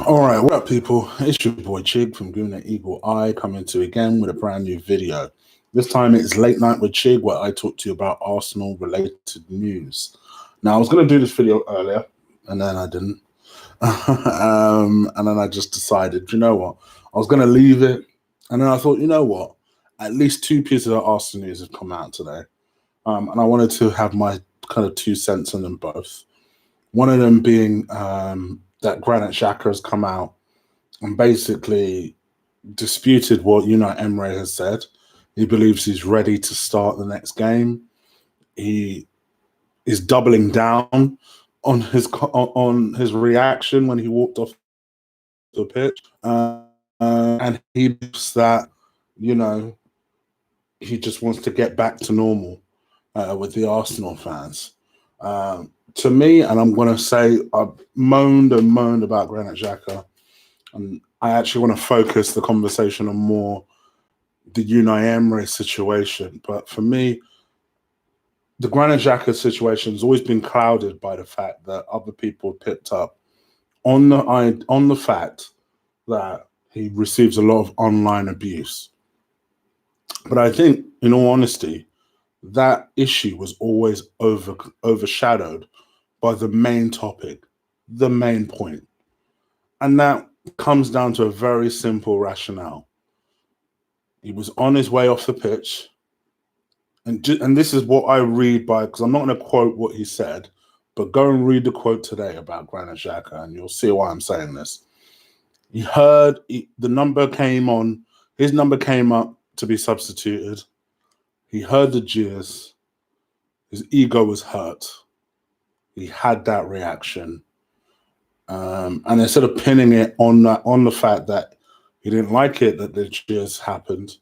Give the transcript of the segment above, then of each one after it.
All right, what up, people? It's your boy Chig from Guna Eagle Eye coming to you again with a brand new video. This time it's Late Night with Chig, where I talk to you about Arsenal related news. Now, I was going to do this video earlier, and then I didn't. And then I just decided, you know what? I was going to leave it, and then I thought, you know what? At least two pieces of Arsenal news have come out today, and I wanted to have my kind of 2 cents on them both. One of them being that Granit Xhaka has come out and basically disputed what Unai Emery has said. He believes he's ready to start the next game. He is doubling down on his reaction when he walked off the pitch, and he believes that he just wants to get back to normal with the Arsenal fans. To me, and I'm going to say, I've moaned and moaned about Granit Xhaka, and I actually want to focus the conversation on more the Unai Emery situation. But for me, the Granit Xhaka situation has always been clouded by the fact that other people picked up on the fact that he receives a lot of online abuse. But I think, in all honesty, that issue was always overshadowed by the main topic, the main point. And that comes down to a very simple rationale. He was on his way off the pitch. And this is what I read because I'm not going to quote what he said, but go and read the quote today about Granit Xhaka, and you'll see why I'm saying this. He heard the number came on, his number came up to be substituted. He heard the jeers. His ego was hurt. He had that reaction. And instead of pinning it on the fact that he didn't like it that the cheers happened,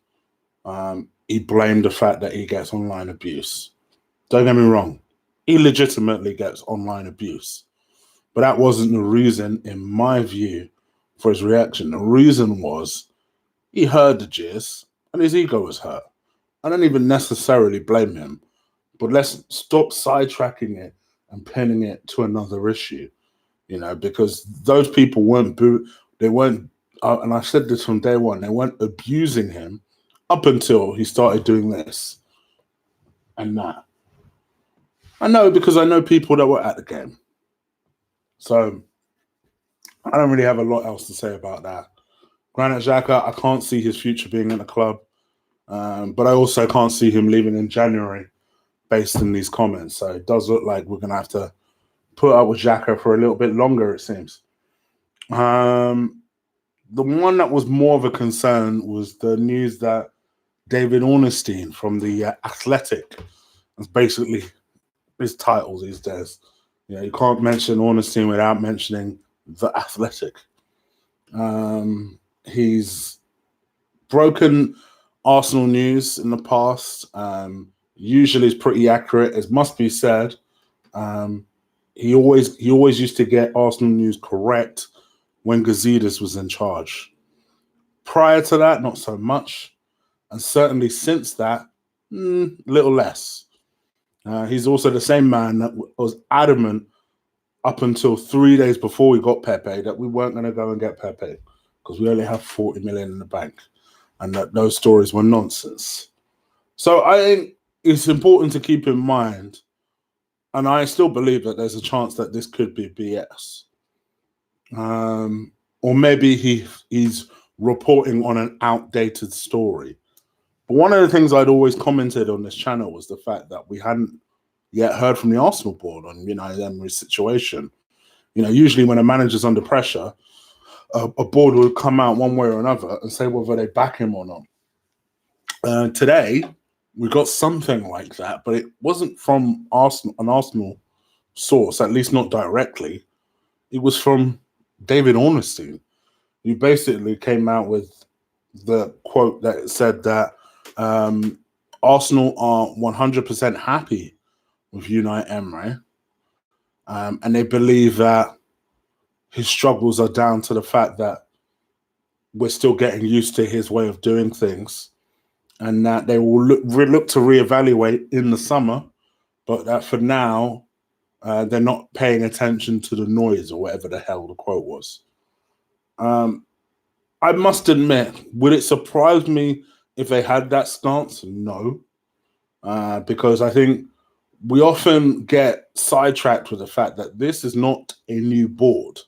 he blamed the fact that he gets online abuse. Don't get me wrong, he legitimately gets online abuse, but that wasn't the reason, in my view, for his reaction. The reason was he heard the jeers and his ego was hurt. I don't even necessarily blame him, but let's stop sidetracking it and pinning it to another issue. Because those people weren't and I said this from day one, they weren't abusing him up until he started doing this and that. I know, because I know people that were at the game. So I don't really have a lot else to say about that. Granit Xhaka, I can't see his future being in the club, but I also can't see him leaving in January based on these comments. So it does look like we're going to have to put up with Xhaka for a little bit longer, it seems. The one that was more of a concern was the news that David Ornstein from the Athletic, that's basically his title these days. You can't mention Ornstein without mentioning the Athletic. He's broken Arsenal news in the past. Usually it's pretty accurate, it must be said. He always used to get Arsenal news correct when Gazidis was in charge. Prior to that, not so much. And certainly since that, little less. He's also the same man that was adamant up until 3 days before we got Pepe that we weren't going to go and get Pepe because we only have 40 million in the bank, and that those stories were nonsense. So I think it's important to keep in mind, and I still believe that there's a chance that this could be BS. Or maybe he's reporting on an outdated story. But one of the things I'd always commented on this channel was the fact that we hadn't yet heard from the Arsenal board on Unai Emery's situation. Usually when a manager's under pressure, a board will come out one way or another and say whether they back him or not. Today, we got something like that, but it wasn't from an Arsenal source, at least not directly. It was from David Ornstein, who basically came out with the quote that said that Arsenal are 100% happy with Unai Emery, and they believe that his struggles are down to the fact that we're still getting used to his way of doing things, and that they will look to reevaluate in the summer, but that for now, they're not paying attention to the noise, or whatever the hell the quote was. Um, I must admit, would it surprise me if they had that stance? No, because I think we often get sidetracked with the fact that this is not a new board.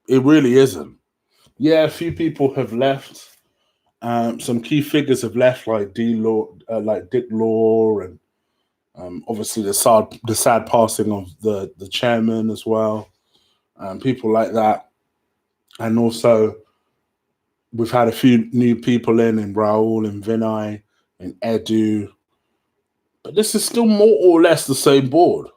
It really isn't. Yeah, a few people have left. Some key figures have left, like like Dick Law, and obviously the sad passing of the chairman as well, people like that, and also we've had a few new people in Raul and Vinay and Edu, but this is still more or less the same board.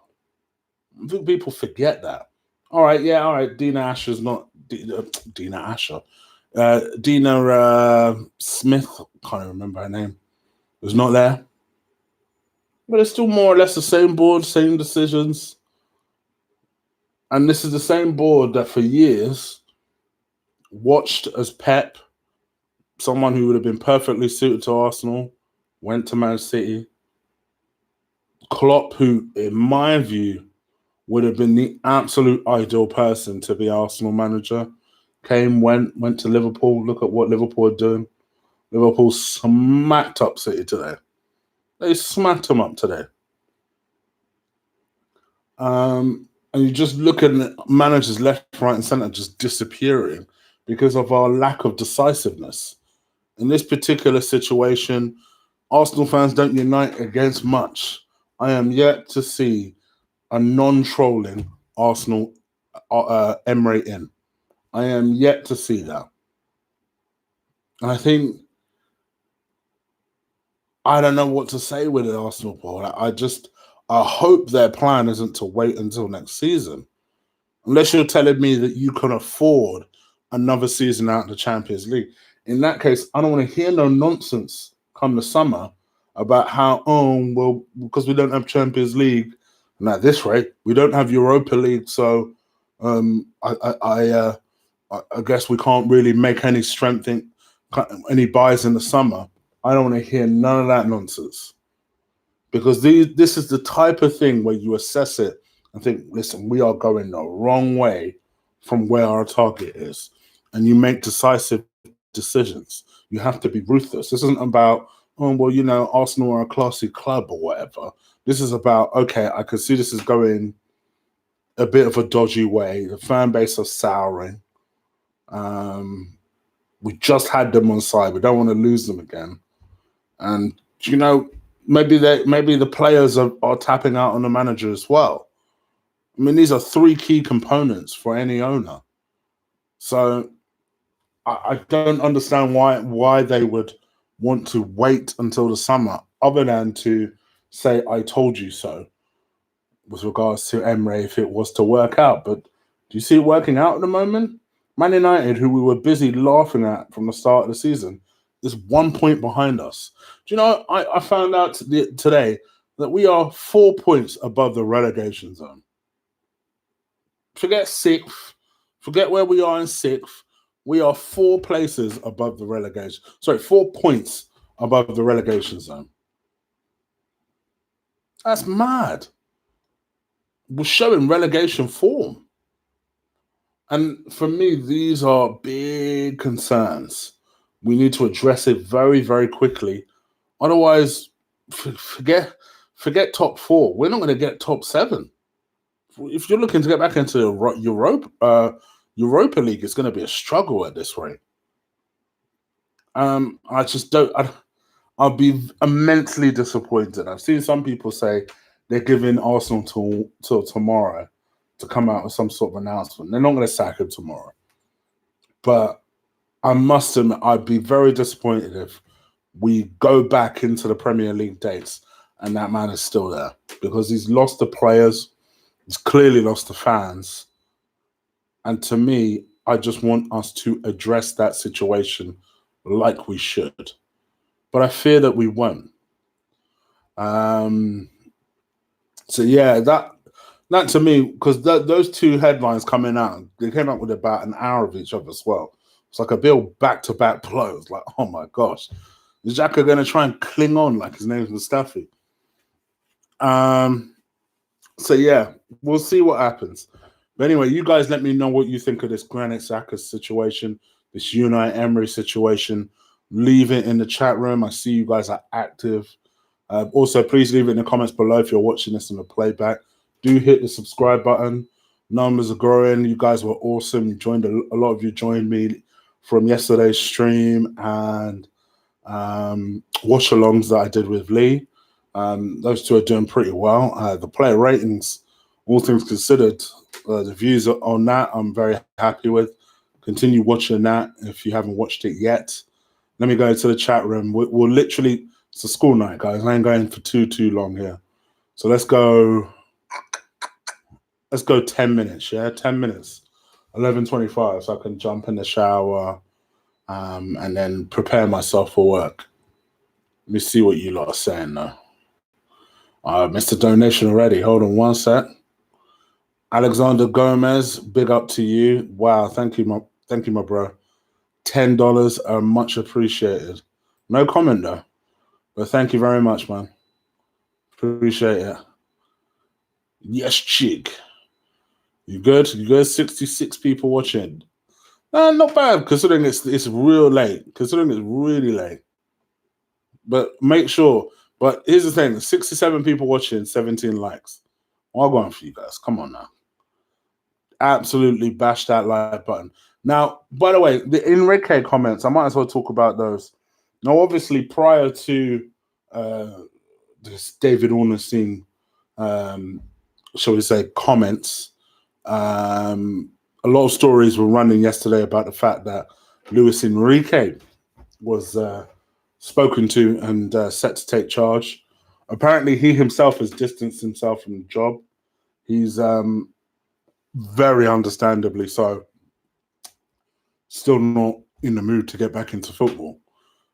I think people forget that. All right, yeah, all right. Dina Asher's not Dina Asher. Dina Smith, can't remember her name, was not there. But it's still more or less the same board, same decisions. And this is the same board that for years watched as Pep, someone who would have been perfectly suited to Arsenal, went to Man City. Klopp, who, in my view, would have been the absolute ideal person to be Arsenal manager, went to Liverpool. Look at what Liverpool are doing. Liverpool smacked up City today. They smacked them up today. And you just look at managers left, right, and centre just disappearing because of our lack of decisiveness. In this particular situation, Arsenal fans don't unite against much. I am yet to see a non-trolling Arsenal Emery in. I am yet to see that. And I think I don't know what to say with the Arsenal board. I hope their plan isn't to wait until next season. Unless you're telling me that you can afford another season out in the Champions League. In that case, I don't want to hear no nonsense come the summer about how, oh, well, because we don't have Champions League, and at this rate, we don't have Europa League, so I guess we can't really make any buys in the summer. I don't want to hear none of that nonsense. Because this is the type of thing where you assess it and think, listen, we are going the wrong way from where our target is. And you make decisive decisions. You have to be ruthless. This isn't about, oh, well, Arsenal are a classy club or whatever. This is about, okay, I can see this is going a bit of a dodgy way. The fan base are souring. We just had them on side. We don't want to lose them again. And, maybe the players are tapping out on the manager as well. I mean, these are three key components for any owner. So I don't understand why they would want to wait until the summer, other than to say, I told you so, with regards to Emery, if it was to work out. But do you see it working out at the moment? Man United, who we were busy laughing at from the start of the season, is 1 point behind us. Do you know, I found out today that we are 4 points above the relegation zone. Forget sixth, forget where we are in sixth. We are 4 places above the relegation. Sorry, 4 points above the relegation zone. That's mad. We're showing relegation form. And for me, these are big concerns. We need to address it very, very quickly. Otherwise, forget top 4. We're not going to get top 7. If you're looking to get back into Europa League, it's going to be a struggle at this rate. I just don't. I'll be immensely disappointed. I've seen some people say they're giving Arsenal till tomorrow to come out with some sort of announcement. They're not going to sack him tomorrow. But I must admit, I'd be very disappointed if we go back into the Premier League dates and that man is still there, because he's lost the players, he's clearly lost the fans. And to me, I just want us to address that situation like we should. But I fear that we won't. So yeah, that to me, because those two headlines coming out, they came out with about an hour of each other as well. It's like a bill back-to-back blows. Like, oh my gosh, is Xhaka going to try and cling on like his name's Mustafi? So yeah, we'll see what happens. But anyway, you guys let me know what you think of this Granit Xhaka situation, this Unai Emery situation. Leave it in the chat room. I see you guys are active. Also, please leave it in the comments below if you're watching this in the playback. Do hit the subscribe button. Numbers are growing. You guys were awesome. You joined a lot of you joined me from yesterday's stream and watch alongs that I did with Lee. Those two are doing pretty well. The player ratings, all things considered, the views on that I'm very happy with. Continue watching that if you haven't watched it yet. Let me go to the chat room. We'll literally, it's a school night, guys. I ain't going for too long here. So let's go 10 minutes, yeah? 10 minutes. 11:25, so I can jump in the shower and then prepare myself for work. Let me see what you lot are saying though. Mr. Donation already. Hold on one sec. Alexander Gomez, big up to you. Wow, thank you, my bro. $10 are much appreciated. No comment though, but thank you very much, man. Appreciate it. Yes, chick. You good? You good? 66 people watching. Not bad considering it's real late. Considering it's really late. But make sure. But here's the thing: 67 people watching, 17 likes. I'll go on for you guys. Come on now. Absolutely bash that like button. Now, by the way, the Enrique comments, I might as well talk about those. Now, obviously, prior to this David Ornstein, shall we say, comments, a lot of stories were running yesterday about the fact that Luis Enrique was spoken to and set to take charge. Apparently, he himself has distanced himself from the job. He's very understandably so still not in the mood to get back into football.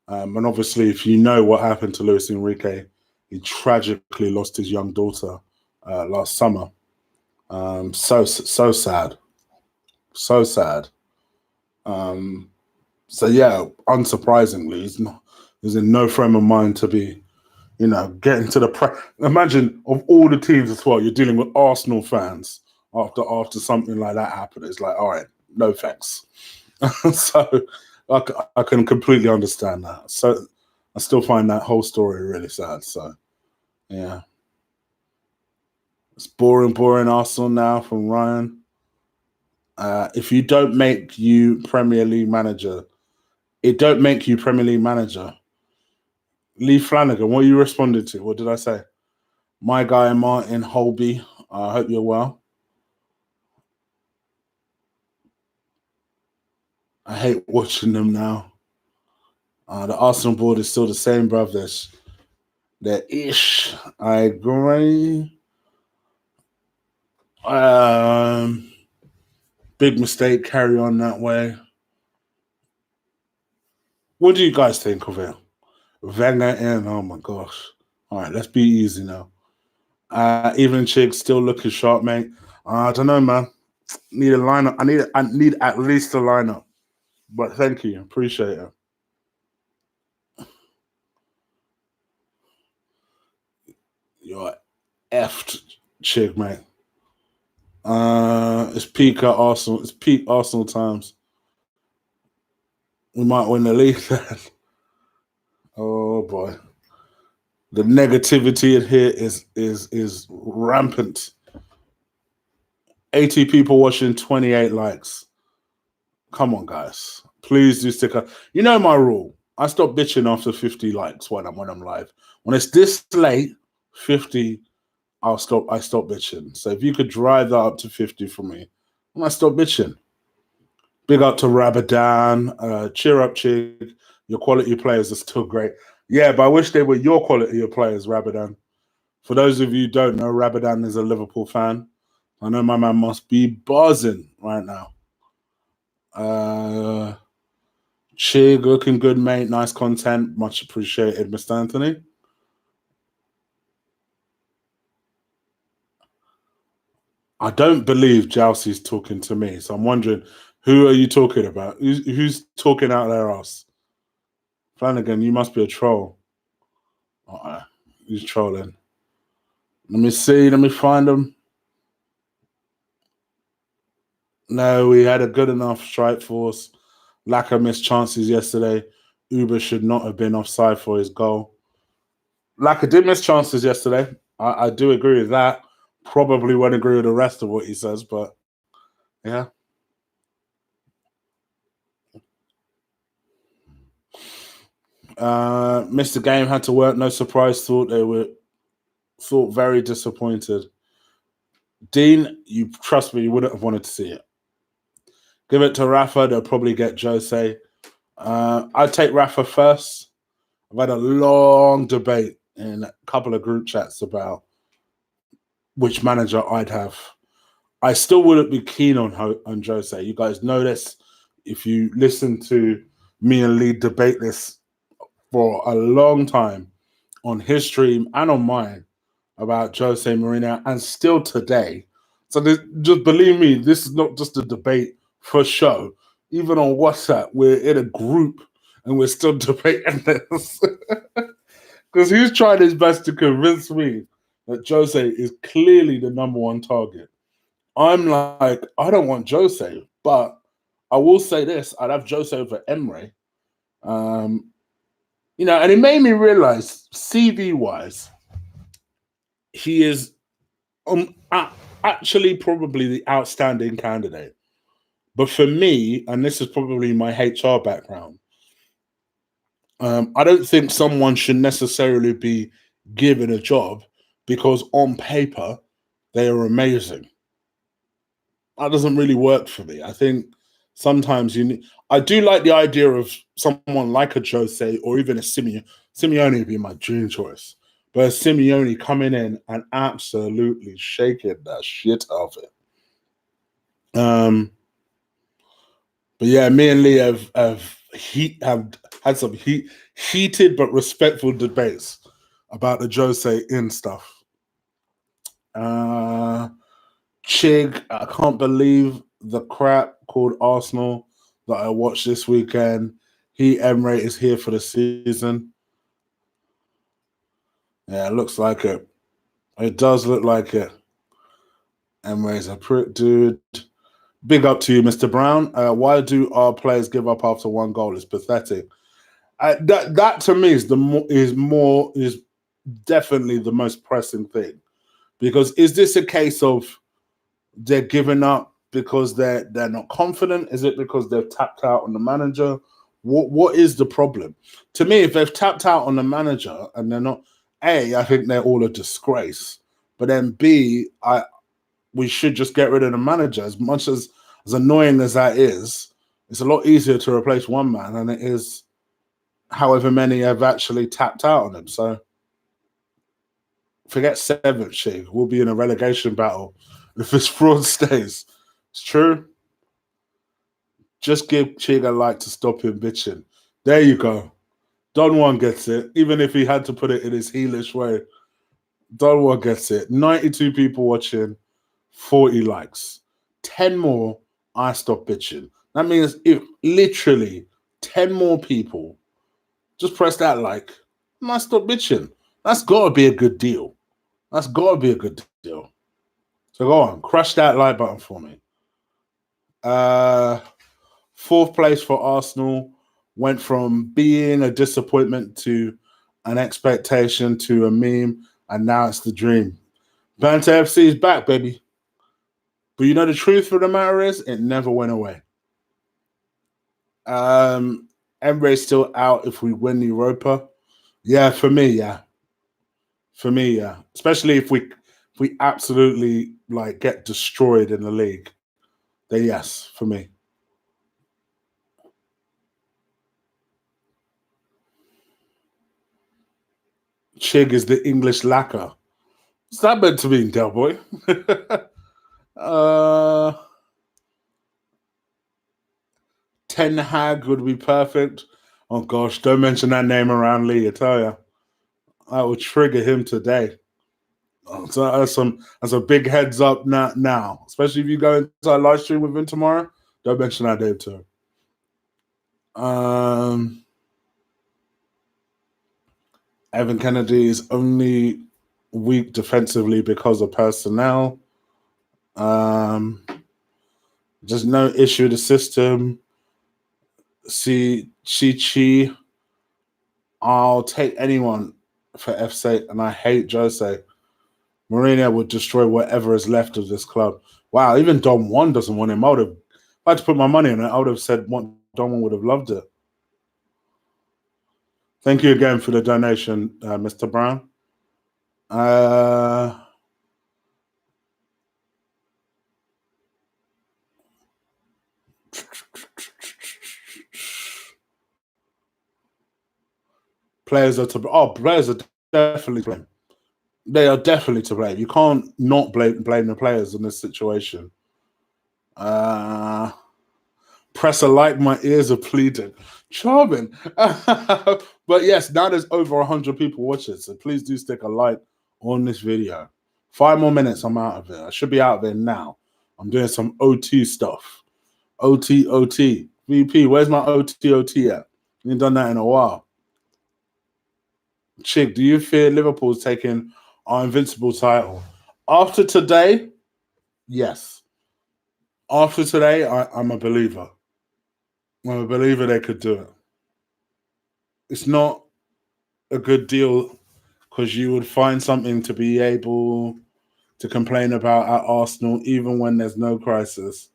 And obviously, if you know what happened to Luis Enrique, he tragically lost his young daughter last summer. So sad. So sad. So yeah, unsurprisingly, he's in no frame of mind to be, getting to the imagine of all the teams as well, you're dealing with Arsenal fans after something like that happened. It's like, all right, no thanks. So I can completely understand that. So I still find that whole story really sad. So yeah, it's boring Arsenal now from Ryan. If you don't make you Premier League manager, it don't make you Premier League manager. Lee Flanagan, what you responded to? What did I say? My guy Martin Holby. I hope you're well. I hate watching them now. The Arsenal board is still the same, brothers. They're ish. I agree. Big mistake. Carry on that way. What do you guys think of it? Wenger in. Oh my gosh. All right, let's be easy now. Evelyn Chick still looking sharp, mate. I don't know, man. Need a lineup. I need at least a lineup. But thank you. Appreciate it. You're effed chick, mate. It's peak at Arsenal. It's peak Arsenal times. We might win the league then. Oh boy. The negativity in here is rampant. 80 people watching, 28 likes. Come on, guys. Please do stick up. You know my rule. I stop bitching after 50 likes when I'm live. When it's this late, 50, I stop bitching. So if you could drive that up to 50 for me, I stop bitching. Big up to Rabadan. Cheer up, Chig. Your quality players are still great. Yeah, but I wish they were your quality of players, Rabadan. For those of you who don't know, Rabadan is a Liverpool fan. I know my man must be buzzing right now. Chig, looking good, mate. Nice content. Much appreciated, Mr. Anthony. I don't believe Jowsey's talking to me, so I'm wondering, who are you talking about? Who's talking out their ass? Flanagan, you must be a troll. Who's trolling? Let me see. Let me find them. No, we had a good enough strike force. Laka missed chances yesterday. Uber should not have been offside for his goal. Laka did miss chances yesterday. I do agree with that. Probably won't agree with the rest of what he says, but yeah. Missed the game, had to work. No surprise. Thought very disappointed. Dean, you trust me, you wouldn't have wanted to see it. Give it to Rafa. They'll probably get Jose. I'd take Rafa first. I've had a long debate in a couple of group chats about which manager I'd have. I still wouldn't be keen on Jose. You guys know this. If you listen to me and Lee debate this for a long time on his stream and on mine about Jose Mourinho, and still today. So just believe me, this is not just a debate for show. Even on WhatsApp, we're in a group and we're still debating this. Because he's trying his best to convince me that Jose is clearly the number one target. I'm like, I don't want Jose, but I will say this: I'd have Jose over Emery. Um, and it made me realize, CV wise, he is actually probably the outstanding candidate. But for me, and this is probably my HR background, I don't think someone should necessarily be given a job because on paper they are amazing. That doesn't really work for me. I think sometimes I do like the idea of someone like a Jose or even a Simeone. Simeone would be my dream choice. But a Simeone coming in and absolutely shaking the shit out of it. But yeah, me and Lee have had some heated but respectful debates about the Jose in stuff. Chig, I can't believe the crap called Arsenal that I watched this weekend. Emery is here for the season. Yeah, it looks like it. It does look like it. Emery's a prick, dude. Big up to you, Mr. Brown. Why do our players give up after one goal? It's pathetic. That to me is definitely the most pressing thing, because is this a case of they're giving up because they're not confident? Is it because they've tapped out on the manager? What is the problem? To me, if they've tapped out on the manager and they're not, I think they're all a disgrace. But then B, we should just get rid of the manager. As much as annoying as that is, it's a lot easier to replace one man than it is however many have actually tapped out on him. So forget seventh, Shig. We'll be in a relegation battle if this fraud stays. It's true. Just give Chig a like to stop him bitching. There you go. Don Juan gets it, even if he had to put it in his heelish way. Don Juan gets it. 92 people watching, 40 likes. 10 more, I stop bitching. That means if literally 10 more people just press that like, I stop bitching. That's got to be a good deal. That's got to be a good deal. So go on, crush that like button for me. Fourth place for Arsenal went from being a disappointment to an expectation to a meme, and now it's the dream. Banter FC is back, baby. But you know the truth of the matter is, it never went away. Emery's still out if we win the Europa. Yeah, for me, yeah. For me, yeah. Especially if we absolutely like get destroyed in the league. Then yes, for me. Chig is the English lacquer. What's that meant to mean, Del Boy? uh, Ten Hag would be perfect. Oh gosh, don't mention that name around Lee, I tell you. I will trigger him today. So that's a big heads up now. Especially if you go into a live stream with him tomorrow. Don't mention that name to him. Evan Kennedy is only weak defensively because of personnel. There's no issue with the system. See, Chi, I'll take anyone for F's sake, and I hate Jose. Mourinho would destroy whatever is left of this club. Wow, even Don Juan doesn't want him. I would have, if I had to put my money on it, I would have said Don Juan would have loved it. Thank you again for the donation, Mr. Brown. Uh, players are definitely to blame. They are definitely to blame. You can't not blame the players in this situation. Uh, Press a like, my ears are pleading. Charming. But yes, now there's over 100 people watching, so please do stick a like on this video. 5 more minutes, I'm out of it. I should be out of it now. I'm doing some OT stuff. OT. VP, where's my OT at? You ain't done that in a while. Chick, do you fear Liverpool's taking our invincible title? After today, yes. After today, I'm a believer. I'm a believer they could do it. It's not a good deal because you would find something to be able to complain about at Arsenal even when there's no crisis.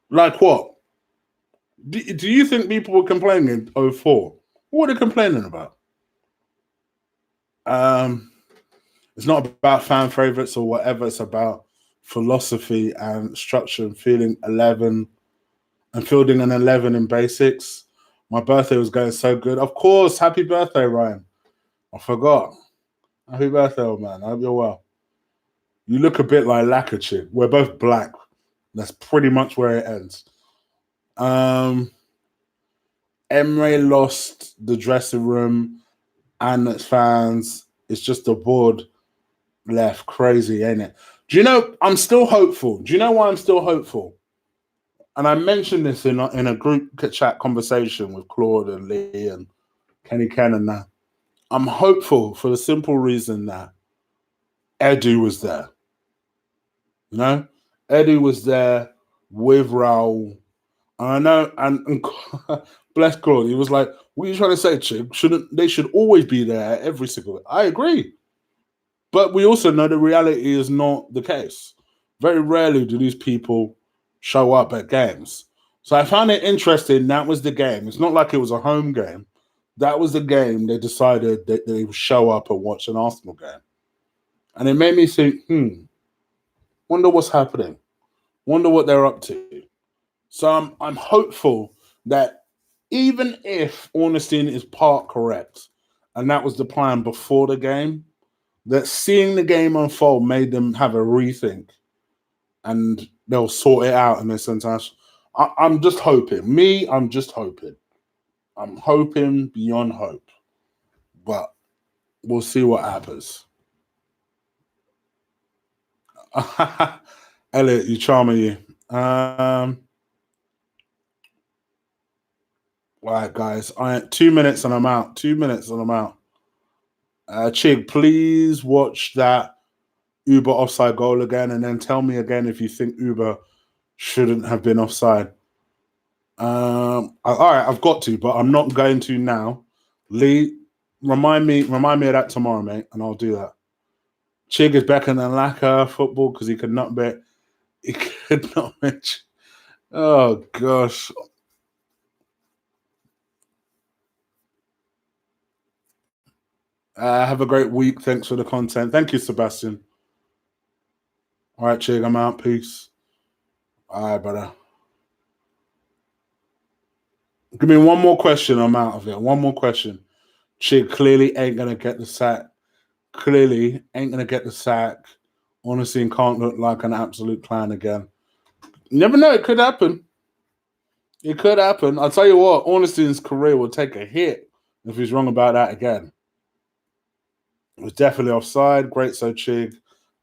Like what? Do you think people were complaining in '04? What are they complaining about? Um, it's not about fan favorites or whatever. It's about philosophy and structure and feeling 11 and fielding an 11 in basics. My birthday was going so good. Of course, happy birthday, Ryan. I forgot. Happy birthday, old man. I hope you're well. You look a bit like Lakachi. We're both black. That's pretty much where it ends. Emery lost the dressing room and its fans. It's just a board left. Crazy, ain't it? Do you know, I'm still hopeful. Do you know why I'm still hopeful? And I mentioned this in a group chat conversation with Claude and Lee and Kenny Ken and that. I'm hopeful for the simple reason that Eddie was there. You know, Eddie was there with Raul. And I know, and bless Claude, he was like, "What are you trying to say, Chig? Shouldn't they should always be there every single?" I agree, but we also know the reality is not the case. Very rarely do these people show up at games. So I found it interesting. That was the game. It's not like it was a home game. That was the game they decided that they would show up and watch an Arsenal game. And it made me think, wonder what's happening. Wonder what they're up to. So I'm hopeful that even if Ornstein is part correct, and that was the plan before the game, that seeing the game unfold made them have a rethink and they'll sort it out in this international. I'm just hoping. I'm just hoping. I'm hoping beyond hope. But we'll see what happens. Elliot, you charming you. All right, guys. 2 minutes and I'm out. 2 minutes and I'm out. Chig, please watch that Uber offside goal again, and then tell me again if you think Uber shouldn't have been offside. All right, I've got to, but I'm not going to now. Lee, remind me of that tomorrow, mate, and I'll do that. Chig is better than Laka football because he could not bet. He could not mention. Oh gosh. Have a great week. Thanks for the content. Thank you, Sebastian. All right, Chig, I'm out. Peace. All right, brother. Give me one more question. I'm out of it. One more question. Chig clearly ain't gonna get the sack. Clearly ain't gonna get the sack. Honestly, and can't look like an absolute clown again. You never know. It could happen. It could happen. I'll tell you what. Ornstein's career will take a hit if he's wrong about that again. It was definitely offside. Great, so Chig,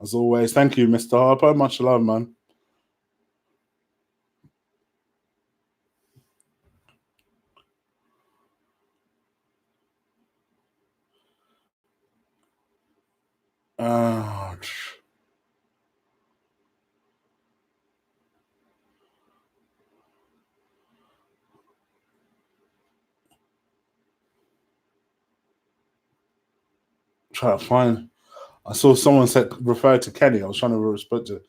as always. Thank you, Mr. Harper. Much love, man. Uh, trying to find. I saw someone said referred to Kenny. I was trying to respect it.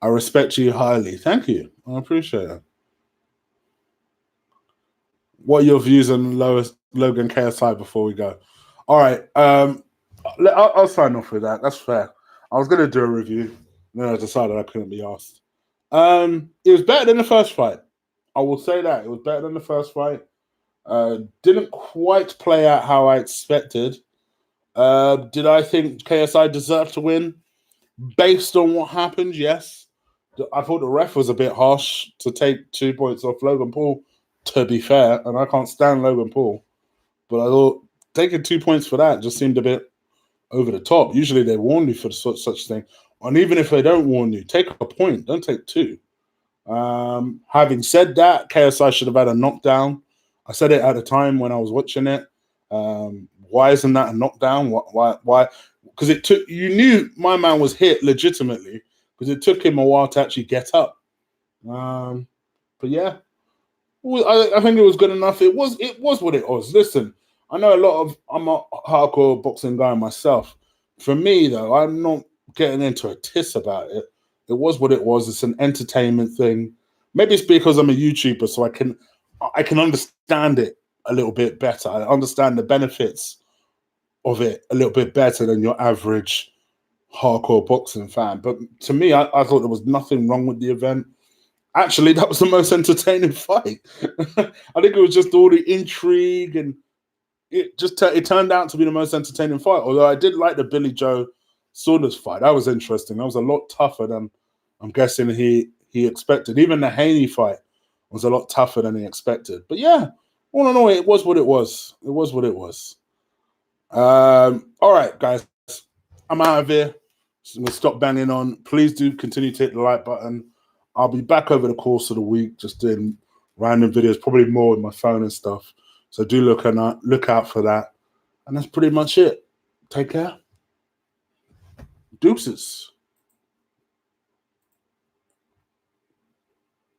I respect you highly. Thank you. I appreciate it. What are your views on Logan KSI before we go? All right. I'll sign off with that. That's fair. I was going to do a review, and then I decided I couldn't be asked. It was better than the first fight. I will say that. It was better than the first fight. Didn't quite play out how I expected. Did I think KSI deserved to win? Based on what happened, yes. I thought the ref was a bit harsh to take 2 points off Logan Paul, to be fair, and I can't stand Logan Paul. But I thought taking 2 points for that just seemed a bit over the top. Usually they warn you for such thing. And even if they don't warn you, take a point, don't take two. Having said that, KSI should have had a knockdown. I said it at the time when I was watching it. Why isn't that a knockdown? Why? Because it took, you knew my man was hit legitimately because it took him a while to actually get up. But yeah, I think it was good enough. It was what it was. Listen, I know I'm a hardcore boxing guy myself. For me though, I'm not getting into a tiss about it. It was what it was. It's an entertainment thing. Maybe it's because I'm a YouTuber, so I can understand it a little bit better. I understand the benefits of it a little bit better than your average hardcore boxing fan. But to me, I thought there was nothing wrong with the event. Actually, that was the most entertaining fight. I think it was just all the intrigue, and it turned out to be the most entertaining fight. Although I did like the Billy Joe Saunders fight. That was interesting. That was a lot tougher than I'm guessing he expected. Even the Haney fight was a lot tougher than he expected. But yeah, all in all, it was what it was. It was what it was. All right, guys, I'm out of here. So I'm gonna stop banging on. Please do continue to hit the like button. I'll be back over the course of the week, just doing random videos, probably more with my phone and stuff. So do look out for that. And that's pretty much it. Take care. Deuces.